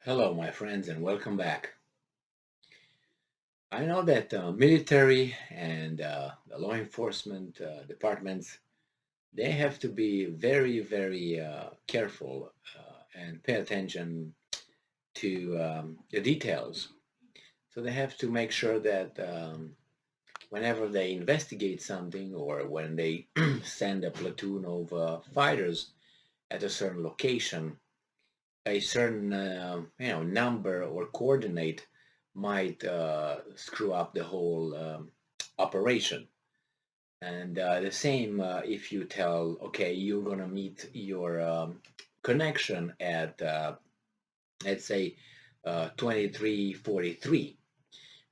Hello, my friends, and welcome back. I know that military and the law enforcement departments they have to be very, very careful and pay attention to the details. So they have to make sure that whenever they investigate something or when they send a platoon of fighters at a certain location, a certain number or coordinate might screw up the whole operation. And the same if you tell, okay, you're gonna meet your connection at let's say 2343.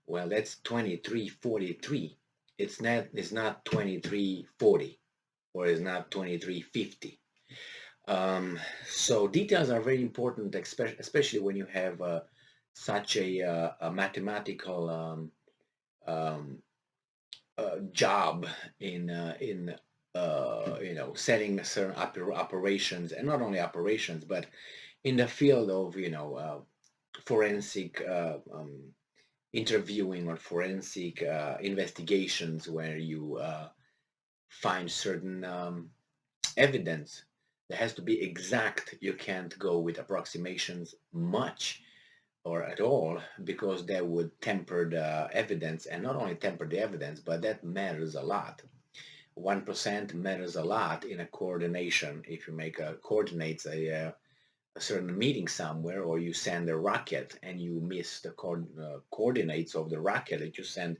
Well, that's 2343. It's not 2340 or it's not 2350. So details are very important, especially when you have such a mathematical um, job in setting certain operations, and not only operations, but in the field of forensic interviewing or forensic investigations, where you find certain evidence that has to be exact. You can't go with approximations much or at all, because that would temper the evidence, and not only temper the evidence, but that matters a lot. 1% matters a lot in a coordination. If you make a coordinates a certain meeting somewhere, or you send a rocket and you miss the coordinates of the rocket that you send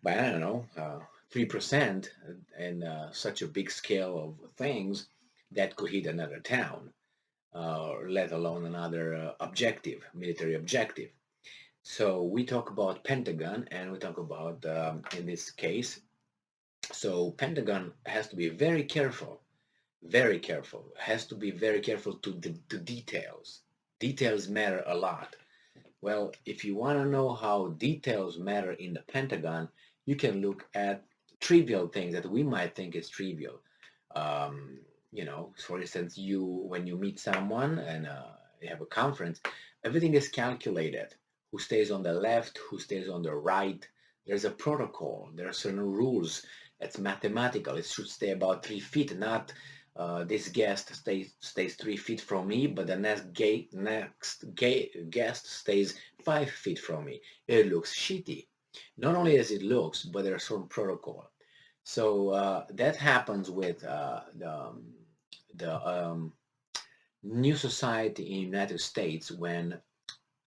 by, I don't know, 3%, and such a big scale of things that could hit another town, let alone another objective, military objective. So we talk about Pentagon, and we talk about, in this case, so Pentagon has to be very careful, has to be very careful to details. Details matter a lot. Well, if you want to know how details matter in the Pentagon, you can look at trivial things that we might think is trivial. For instance, when you meet someone and you have a conference, everything is calculated. Who stays on the left, who stays on the right. There's a protocol. There are certain rules. It's mathematical. It should stay about 3 feet, not this guest stays 3 feet from me, but the next guest stays 5 feet from me. It looks shitty. Not only as it looks, but there's some protocol. So that happens with the new society in the United States, when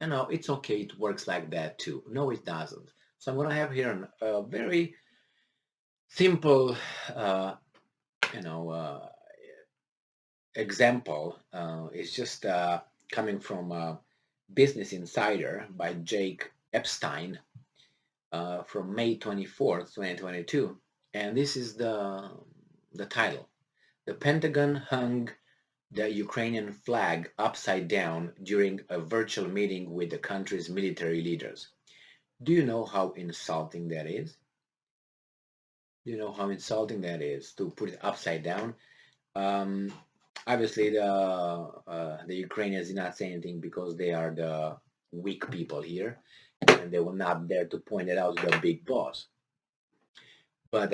it's okay, it works like that too. No, it doesn't. So I'm going to have here a very simple, uh, you know, example. It's just coming from Business Insider by Jake Epstein from May 24th, 2022. And this is the title. The Pentagon hung the Ukrainian flag upside down during a virtual meeting with the country's military leaders. Do you know how insulting that is? Do you know how insulting that is to put it upside down? Um, Obviously, the Ukrainians did not say anything because they are the weak people here, and they were not there to point it out to the big boss. But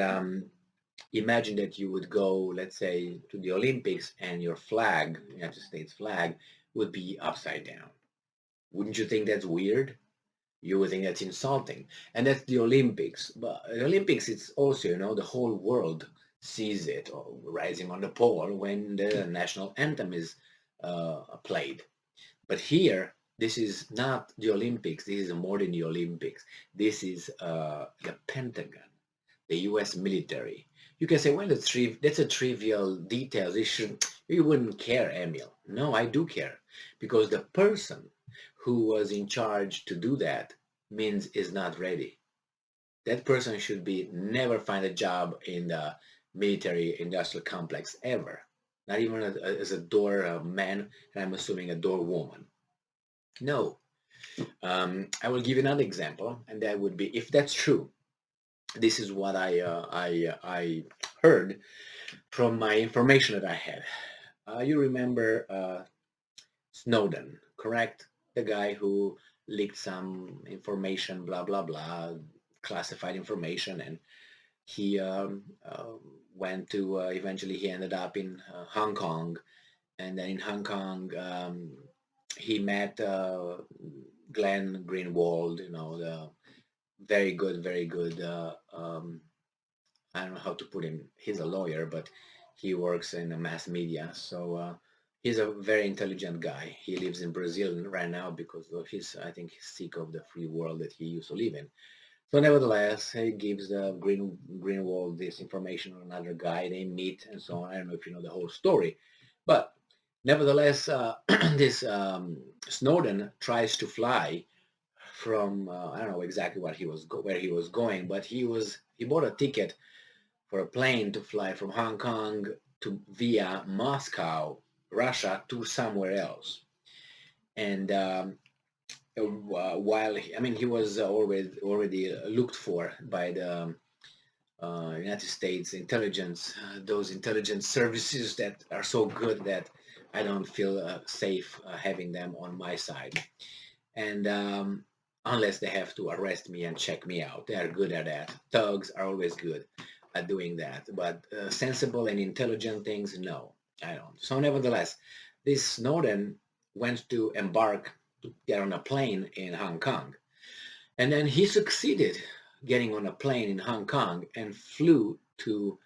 imagine that you would go, let's say, to the Olympics, and your flag, United States flag, would be upside down. Wouldn't you think that's weird? You would think that's insulting. And that's the Olympics. But the Olympics, it's also, the whole world sees it rising on the pole when the national anthem is played. But here, this is not the Olympics. This is more than the Olympics. This is the Pentagon, the U.S. military. You can say, well, that's a trivial detail. You wouldn't care, Emil. No, I do care, because the person who was in charge to do that means is not ready. That person should be never find a job in the military industrial complex ever. Not even as a door man, and I'm assuming a door woman. No. I will give you another example, and that would be, if that's true, this is what I heard from my information that I had. You remember Snowden, correct? the guy who leaked some information, blah, blah, blah, classified information, and he went to, eventually he ended up in Hong Kong, and then in Hong Kong he met Glenn Greenwald, the very good, I don't know how to put him, he's a lawyer, but he works in the mass media, so he's a very intelligent guy. He lives in Brazil right now because of his, I think, he's sick of the free world that he used to live in. So nevertheless, he gives Greenwald this information on another guy. They meet and so on. I don't know if you know the whole story, but nevertheless, this Snowden tries to fly from I don't know exactly what where he was going, but he bought a ticket for a plane to fly from Hong Kong to via Moscow, Russia, to somewhere else. And while he was already looked for by the United States intelligence, those intelligence services that are so good that I don't feel safe having them on my side. And unless they have to arrest me and check me out, they are good at that. Thugs are always good at doing that, but sensible and intelligent things, no, I don't. So nevertheless, this Snowden went to embark to get on a plane in Hong Kong, and then he succeeded getting on a plane in Hong Kong and flew to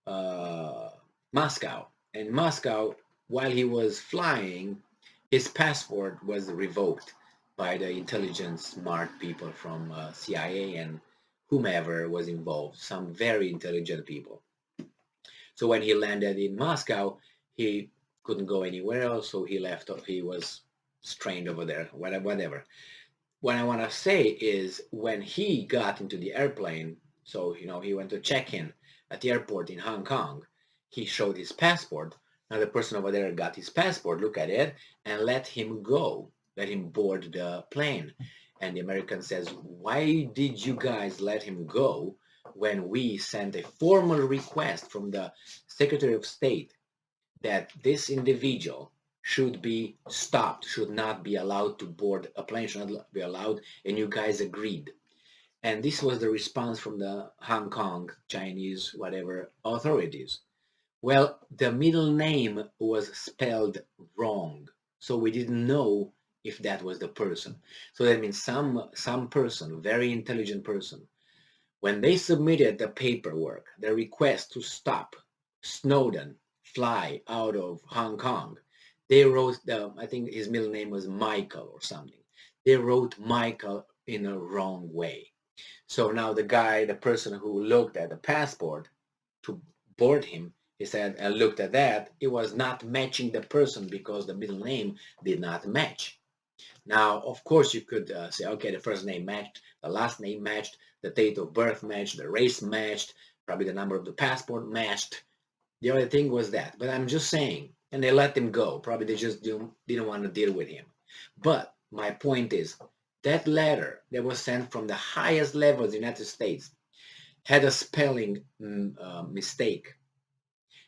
uh, Moscow. And Moscow, while he was flying, his passport was revoked by the intelligence smart people from CIA and whomever was involved, some very intelligent people. So when he landed in Moscow, he couldn't go anywhere else, so he left. He was strained over there, whatever. What I want to say is when he got into the airplane, so he went to check in at the airport in Hong Kong, he showed his passport. Now the person over there got his passport, look at it, and let him go, let him board the plane. And the American says, why did you guys let him go when we sent a formal request from the Secretary of State that this individual should be stopped, should not be allowed to board a plane, should not be allowed, and you guys agreed. And this was the response from the Hong Kong, Chinese, whatever, authorities. Well, the middle name was spelled wrong, so we didn't know if that was the person. So that means some person, very intelligent person, when they submitted the paperwork, the request to stop Snowden fly out of Hong Kong, they wrote I think his middle name was Michael or something. They wrote Michael in a wrong way. So now the person who looked at the passport to board him, he said, and looked at that, it was not matching the person because the middle name did not match. Now, of course, you could say, okay, the first name matched, the last name matched, the date of birth matched, the race matched, probably the number of the passport matched. The other thing was that. But I'm just saying, and they let him go. Probably they just didn't want to deal with him. But my point is, that letter that was sent from the highest level of the United States had a spelling mistake.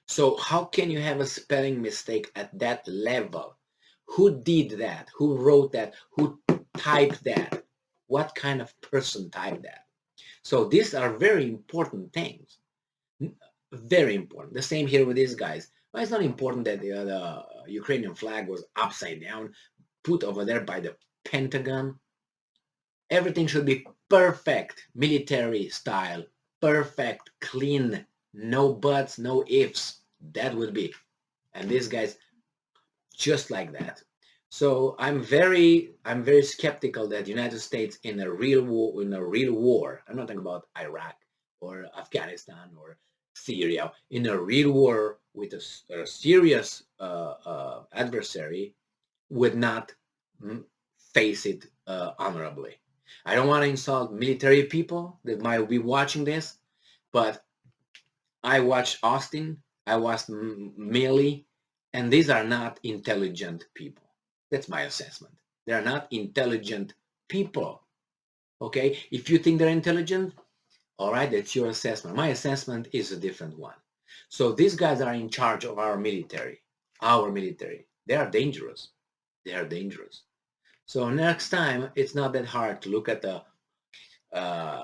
So how can you have a spelling mistake at that level? Who did that? Who wrote that? Who typed that? What kind of person typed that? So these are very important things. Very important. The same here with these guys. Well, it's not important that the Ukrainian flag was upside down, put over there by the Pentagon. Everything should be perfect, military style, perfect, clean, no buts, no ifs. That would be. And these guys just like that. So I'm very skeptical that the United States in a real war, I'm not talking about Iraq or Afghanistan or Syria, in a real war with a serious adversary would not face it honorably. I don't want to insult military people that might be watching this, but I watched Austin, I watched Milley, and these are not intelligent people. That's my assessment. They're not intelligent people. Okay? If you think they're intelligent, all right, that's your assessment. My assessment is a different one. So these guys are in charge of our military. Our military. They are dangerous. They are dangerous. So next time, it's not that hard to look at the uh,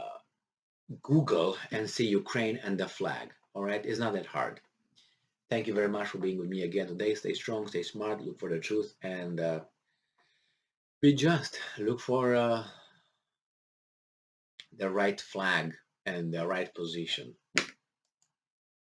Google and see Ukraine and the flag. All right, it's not that hard. Thank you very much for being with me again today. Stay strong, stay smart, look for the truth, and be just. Look for the right flag and the right position.